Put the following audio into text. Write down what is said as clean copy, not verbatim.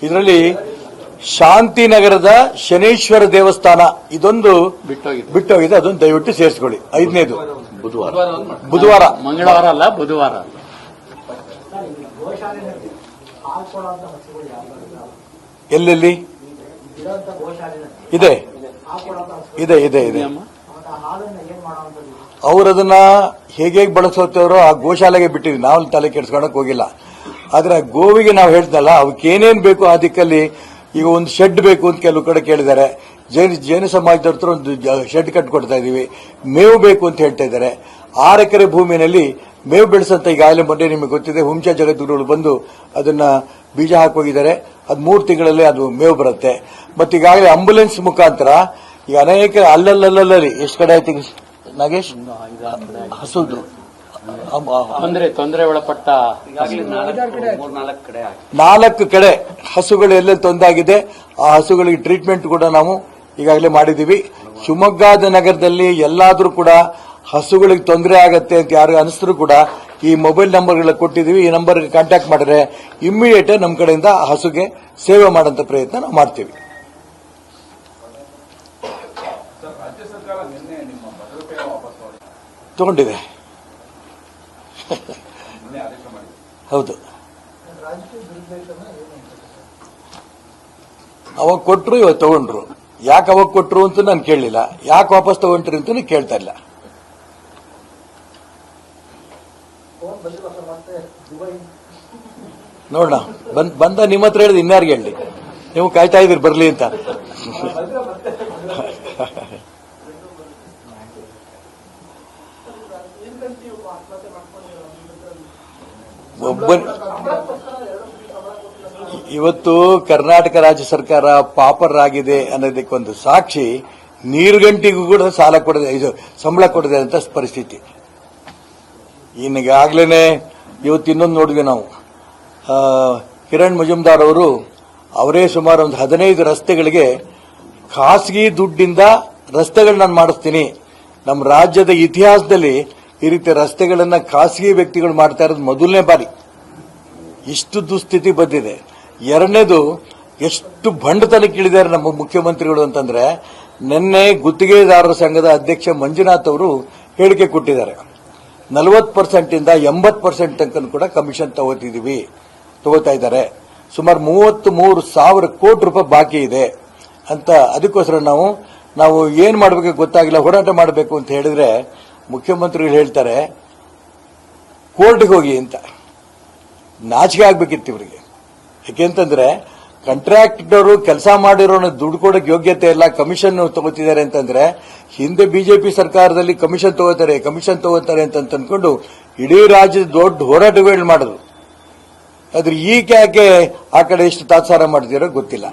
ಇದರಲ್ಲಿ ಶಾಂತಿನಗರದ ಶನೇಶ್ವರ ದೇವಸ್ಥಾನ ಇದೊಂದು ಬಿಟ್ಟೋಗಿದೆ, ಅದೊಂದು ದಯವಿಟ್ಟು ಸೇರಿಸ್ಕೊಳ್ಳಿ. 5ನೇದು ಬುಧವಾರ, ಮಂಗಳವಾರ ಅಲ್ಲ, ಬುಧವಾರ. ಎಲ್ಲೆಲ್ಲಿ ಇದೆ ಇದೆ ಇದೆ ಇದೆ ಅವರದನ್ನ ಹೇಗೆ ಬಳಸೋತವ್ರೋ ಆ ಗೋಶಾಲೆಗೆ ಬಿಟ್ಟಿದ್ವಿ, ನಾವು ತಲೆ ಕೆಡಿಸ್ಕೊಳಕ್ ಹೋಗಿಲ್ಲ. ಆದ್ರೆ ಗೋವಿಗೆ ನಾವು ಹೇಳ್ತಲ್ಲ, ಅವಕ್ಕೇನೇನ್ ಬೇಕು ಆ ದಿಕ್ಕಲ್ಲಿ. ಈಗ ಒಂದು ಶೆಡ್ ಬೇಕು ಅಂತ ಕೆಲವು ಕಡೆ ಕೇಳಿದ್ದಾರೆ. ಜೈನ ಸಮಾಜದ ಹತ್ರ ಒಂದು ಶೆಡ್ ಕಟ್ಕೊಡ್ತಾ ಇದೀವಿ. ಮೇವು ಬೇಕು ಅಂತ ಹೇಳ್ತಾ ಇದ್ದಾರೆ. 6 ಎಕರೆ ಭೂಮಿಯಲ್ಲಿ ಮೇವು ಬೆಳೆಸಂತ ಈಗಾಗಲೇ ಮೊನ್ನೆ ನಿಮಗೆ ಗೊತ್ತಿದೆ, ಹುಂಚ ಜಗದ್ಗುರುಗಳು ಬಂದು ಅದನ್ನ ಬೀಜ ಹಾಕೋಗಿದ್ದಾರೆ. ಅದು 3 ತಿಂಗಳಲ್ಲಿ ಅದು ಮೇವು ಬರುತ್ತೆ. ಮತ್ತೆ ಈಗಾಗಲೇ ಆಂಬುಲೆನ್ಸ್ ಮುಖಾಂತರ ಈಗ ಅನೇಕ ಅಲ್ಲಲ್ಲಿ ಎಷ್ಟು ಕಡೆ ಆಯ್ತು ನಾಗೇಶ್ ಹಸುದು ತೊಂದರೆ ಒಳಪಟ್ಟ 4 ಕಡೆ ಹಸುಗಳು ಎಲ್ಲೆಲ್ಲಿ ತೊಂದಾಗಿದೆ ಆ ಹಸುಗಳಿಗೆ ಟ್ರೀಟ್ಮೆಂಟ್ ಕೂಡ ನಾವು ಈಗಾಗಲೇ ಮಾಡಿದೀವಿ. ಶಿವಮೊಗ್ಗದ ನಗರದಲ್ಲಿ ಎಲ್ಲಾದ್ರೂ ಕೂಡ ಹಸುಗಳಿಗೆ ತೊಂದರೆ ಆಗತ್ತೆ ಅಂತ ಯಾರು ಅನಿಸಿದ್ರು ಕೂಡ ಈ ಮೊಬೈಲ್ ನಂಬರ್ಗಳ ಕೊಟ್ಟಿದ್ದೀವಿ. ಈ ನಂಬರ್ಗೆ ಕಾಂಟ್ಯಾಕ್ಟ್ ಮಾಡಿದ್ರೆ ಇಮ್ಮಿಡಿಯೇಟ್ ನಮ್ಮ ಕಡೆಯಿಂದ ಹಸುಗೆ ಸೇವೆ ಮಾಡೋಂಥ ಪ್ರಯತ್ನ ನಾವು ಮಾಡ್ತೀವಿ. ತಗೊಂಡಿದೆ, ಹೌದು. ಅವಾಗ ಕೊಟ್ರು, ಇವತ್ತು ತಗೊಂಡ್ರು. ಯಾಕೆ ಅವಾಗ ಕೊಟ್ರು ಅಂತ ನಾನು ಕೇಳಲಿಲ್ಲ, ಯಾಕೆ ವಾಪಸ್ ತಗೊಂಡ್ರಿ ಅಂತ ಕೇಳ್ತಾ ಇಲ್ಲ. ನೋಡೋಣ, ಬಂದ ನಿಮ್ಮ ಹತ್ರ ಹೇಳಿದ್ ಇನ್ಯಾರಿಗೆ ಹೇಳಿ, ನೀವು ಕಾಯ್ತಾ ಇದ್ದೀರಿ ಬರ್ಲಿ ಅಂತ. ಇವತ್ತು ಕರ್ನಾಟಕ ರಾಜ್ಯ ಸರ್ಕಾರ ಪಾಪರಾಗಿದೆ ಅನ್ನೋದಕ್ಕೊಂದು ಸಾಕ್ಷಿ ನೀರುಗಂಟಿಗೂ ಕೂಡ ಸಾಲ ಕೊಡದೆ, ಇದು ಸಂಬಳ ಕೊಡದೆ ಅಂತ ಪರಿಸ್ಥಿತಿ. ಈಗಾಗಲೇ ಇವತ್ತು ಇನ್ನೊಂದು ನೋಡಿದ್ವಿ ನಾವು, ಕಿರಣ್ ಮಜುಮ್ದಾರ್ ಅವರು ಅವರೇ ಸುಮಾರು ಒಂದು 15 ರಸ್ತೆಗಳಿಗೆ ಖಾಸಗಿ ದುಡ್ಡಿಂದ ರಸ್ತೆಗಳು ನಾನು ಮಾಡಿಸ್ತೀನಿ. ನಮ್ಮ ರಾಜ್ಯದ ಇತಿಹಾಸದಲ್ಲಿ ಈ ರೀತಿ ರಸ್ತೆಗಳನ್ನ ಖಾಸಗಿ ವ್ಯಕ್ತಿಗಳು ಮಾಡ್ತಾ ಇರೋದು ಮೊದಲನೇ ಬಾರಿ. ಇಷ್ಟು ದುಸ್ಥಿತಿ ಬಂದಿದೆ. ಎರಡನೇದು, ಎಷ್ಟು ಬಂಡತನಕ್ಕೆ ಇಳಿದಾರೆ ನಮ್ಮ ಮುಖ್ಯಮಂತ್ರಿಗಳು ಅಂತಂದ್ರೆ, ನಿನ್ನೆ ಗುತ್ತಿಗೆದಾರರ ಸಂಘದ ಅಧ್ಯಕ್ಷ ಮಂಜುನಾಥ್ ಅವರು ಹೇಳಿಕೆ ಕೊಟ್ಟಿದ್ದಾರೆ. 40% ಇಂದ 80% ತನಕ ಕೂಡ ಕಮಿಷನ್ ತಗೋತಾ ಇದ್ದಾರೆ. ಸುಮಾರು 33,000 ಕೋಟಿ ರೂಪಾಯಿ ಬಾಕಿ ಇದೆ ಅಂತ. ಅದಕ್ಕೋಸ್ಕರ ನಾವು ಏನ್ ಮಾಡಬೇಕು ಗೊತ್ತಾಗಿಲ್ಲ, ಹೋರಾಟ ಮಾಡಬೇಕು ಅಂತ ಹೇಳಿದ್ರೆ ಮುಖ್ಯಮಂತ್ರಿಗಳು ಹೇಳ್ತಾರೆ ಕೋರ್ಟ್ಗೆ ಹೋಗಿ ಅಂತ. ನಾಚಿಕೆ ಆಗ್ಬೇಕಿತ್ತು ಇವರಿಗೆ. ಯಾಕೆಂತಂದ್ರೆ ಕಾಂಟ್ರಾಕ್ಟರು ಕೆಲಸ ಮಾಡಿರೋನ ದುಡ್ಡು ಕೊಡೋಕೆ ಯೋಗ್ಯತೆ ಇಲ್ಲ, ಕಮಿಷನ್ ತಗೋತಿದ್ದಾರೆ ಅಂತಂದ್ರೆ, ಹಿಂದೆ ಬಿಜೆಪಿ ಸರ್ಕಾರದಲ್ಲಿ ಕಮಿಷನ್ ತಗೋತಾರೆ ಅಂತ ಅನ್ಕೊಂಡು ಇಡೀ ರಾಜ್ಯದ ದೊಡ್ಡ ಹೋರಾಟಗಳು ಮಾಡಿದ್ರು. ಆದ್ರೆ ಈಗ ಯಾಕೆ ಆ ಕಡೆ ಎಷ್ಟು ತಾತ್ಸಾರ ಮಾಡ್ತಿರೋ ಗೊತ್ತಿಲ್ಲ.